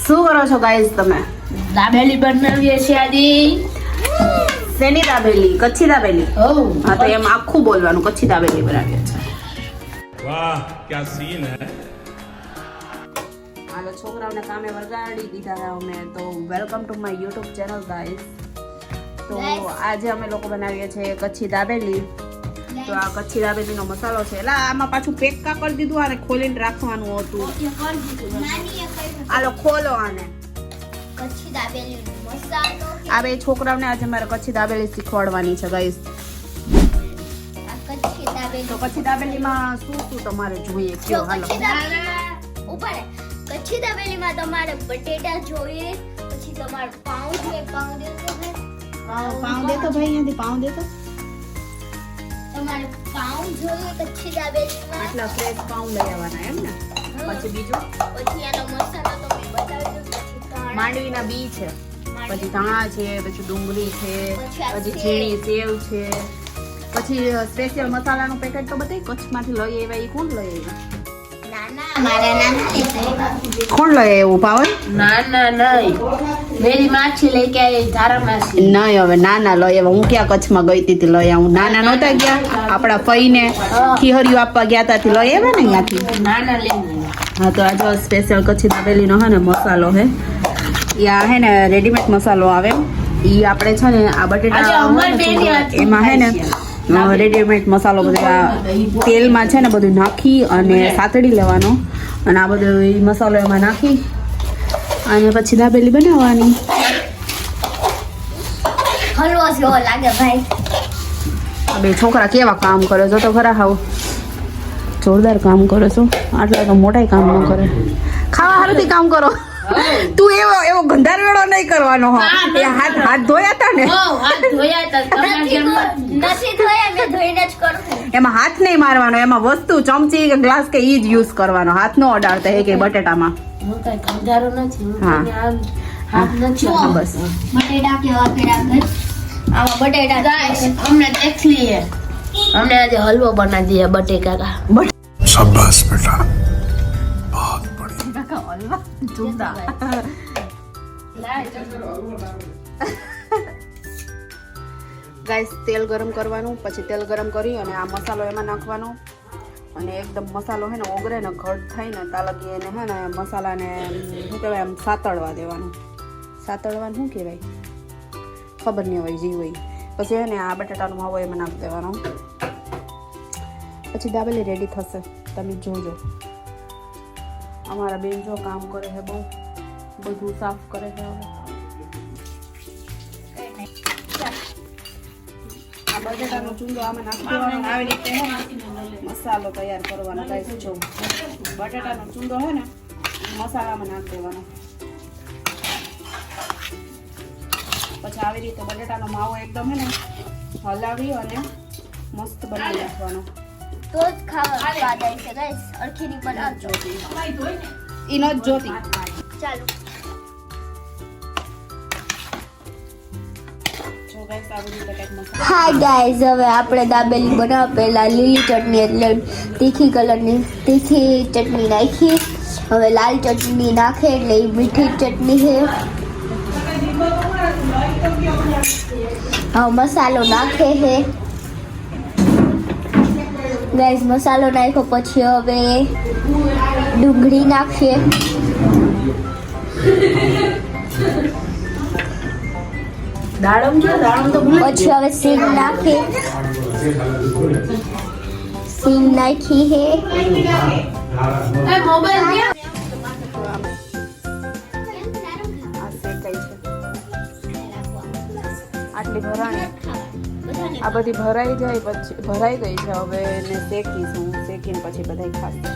શું કરો છો ગાઈસ તમે? દાબેલી બનાવીએ છીએ આજે. શેની દાબેલી? કચ્છી દાબેલી. હા તો એમ આખું બોલવાનું, કચ્છી દાબેલી બનાવીએ છે. વાહ ક્યા સીન હે. હાલો છોકરાઓને કામે વગાડી દીધા અમે તો welcome to my YouTube channel guys. તો આજે અમે લોકો બનાવીએ છીએ કચ્છી દાબેલી. તો આ કચ્છી દાબેલીનો મસાલો છે. એટલે આમાં પાછું પેક કા કરી દીધું અને ખોલીને રાખવાનું હતું. હાલો ખોલો આને. કચ્છી દાબેલીનો મસાલો. આ બે છોકરાઓને આજે મારે કચ્છી દાબેલી શીખવાડવાની છે ગાઈસ. આ કચ્છી દાબેલી. તો કચ્છી દાબેલીમાં શું શું તમારે જોઈએ જો કયો હાલો. કચ્છી દાબેલીમાં ઉપર કચ્છી દાબેલીમાં તમારે બટેટા જોઈએ, પછી તમારે પાઉં જોઈએ, પાઉં દેતો પાઉં દે તો ભાઈ અહીંયાથી પાઉં દે તો. તમારે પાઉં જોઈએ કચ્છી દાબેલીમાં. આટલા ફ્રેશ પાઉં લઈ આવવાના એમ ને. પછી બીજું પછી આનો મસાલો તો મેં બતાવી દીધો. પછી ધાણા, માંડવીના બી છે, પછી ધાણા છે, પછી ડુંગળી છે, પછી ઝીણી સેવ છે, પછી સ્પેશિયલ મસાલાનું પેકેટ તો બતાવી કચ્છમાંથી લઈ આવ્યા. એ કોણ લઈ આવ્યા? નાના મારા નાના છે. કોણ લઈ આવ્યું પાવન? ના નહીં, મેરી માછી લઈ કે આવી ધારા માછી. નહીં હવે નાના લઈ આવ્યા. હું ક્યાં કચ્છમાં ગઈ હતી લઈ આવું? નાના નહોતા ગયા આપણા ફઈને ખીહરિયું આપવા ગયા હતા લઈ આવ્યા ને અહીંયાથી. નાના લઈને હા તો આજે સ્પેશિયલ કચ્છી દાબેલીનો હે ને મસાલો હે. એ આ હે ને રેડીમેડ મસાલો આવે. એ આપણે છે ને આ બટેટા એમાં હે ને રેડીમેડ મસાલો બધું તેલમાં છે ને બધું નાખી અને સાતડી લેવાનો અને આ બધો મસાલો એમાં નાખી અને પછી દાબેલી બનાવવાની. હલવો જેવો લાગે ભાઈ. આ બે છોકરા કેવા કામ કરે છો તો ખરા. હાવ જોરદાર કામ કરો છો. આટલા તો મોટા કામ ન કરે. ખાવા હારુંથી કામ કરો. તું એવો ગંધારવેડો નહીં કરવાનો. એ હાથ ધોયા હતા ને. હાથ ધોયા હતા તમારા ઘરમાં. નથી ધોયા, મેં ધોઈને જ કરું. એમાં હાથ નહીં મારવાનો. એમાં વસ્તુ ચમચી કે ગ્લાસ કે ઈ જ યુઝ કરવાનો. હાથ નો અડાડતા હે કે બટેટામાં. હું કઈ ખંજારો નથી. હું હા. તને હાથ નથી. હા, બસ બટેટા કેવા કર્યા કર. આમાં બટેટા ગાઈસ અમને દેખ લીએ. અમને આજે હલવો બના દિયા બટેકા કા. શાબાશ બેટા बहुत बढ़िया. હલવા જોરદાર. ગાઈસ તેલ ગરમ કરવાનું, પછી તેલ ગરમ કરી અને આ મસાલો એમાં નાખવાનો અને એકદમ મસાલો હે ને ઓગળે ને ઘટ થાય ને ત્યાં લગી એને હે ને મસાલાને શું કહેવાય આમ સાતળવા દેવાનું. સાતળવાનું શું કહેવાય ખબર નહીં હોય, જી હોય. પછી હે ને આ બટાટાનો માવો એમાં નાખી દેવાનો. પછી દાબેલી રેડી થશે. તમે જોજો. અમારા બેન જો કામ કરે છે, બહુ બધું સાફ કરે છે. હવે આ બટેટાનો ચૂંદો આમાં નાખી દેવાનો. આવી રીતે હે ને મસાલો તૈયાર કરવાનો. ગાઈસ જો બટેટાનો ચૂંદો હે ને મસાલામાં નાખી દેવાનો. પછી આવી રીતે બટેટાનો માવો એકદમ હે ને હલાવી અને મસ્ત બનાવી નાખવાનો. તો જ ખાવા સ્વાદ આવશે ગાઈસ. અડખીની બનાવજો. ઈ ન જોતી. ચાલો જો ગાઈસ આ બધું તો કંઈક મસ્ત. હાય ગાઈઝ, હવે આપણે દાબેલી બનાવવા પહેલા લીલી ચટણી એટલે તીખી કલરની તીખી ચટણી નાખી. હવે લાલ ચટણી નાખે એટલે એ મીઠી ચટણી છે. હવે મસાલો નાખે છે ગાઈઝ. મસાલો નાખ્યો પછી હવે ડુંગળી નાખીએ. દાડમ છે, દાડમ તો પછી હવે સિંગ નાખી. સિંગ નાખી હે. મોબાઈલ દે. આ શેકાઈ છે. આટલી ભરાણી આ બધી ભરાઈ જાય પછી ભરાઈ ગઈ છે. હવે એને શેકીશું. શેકીને પછી બધાય ખાશે.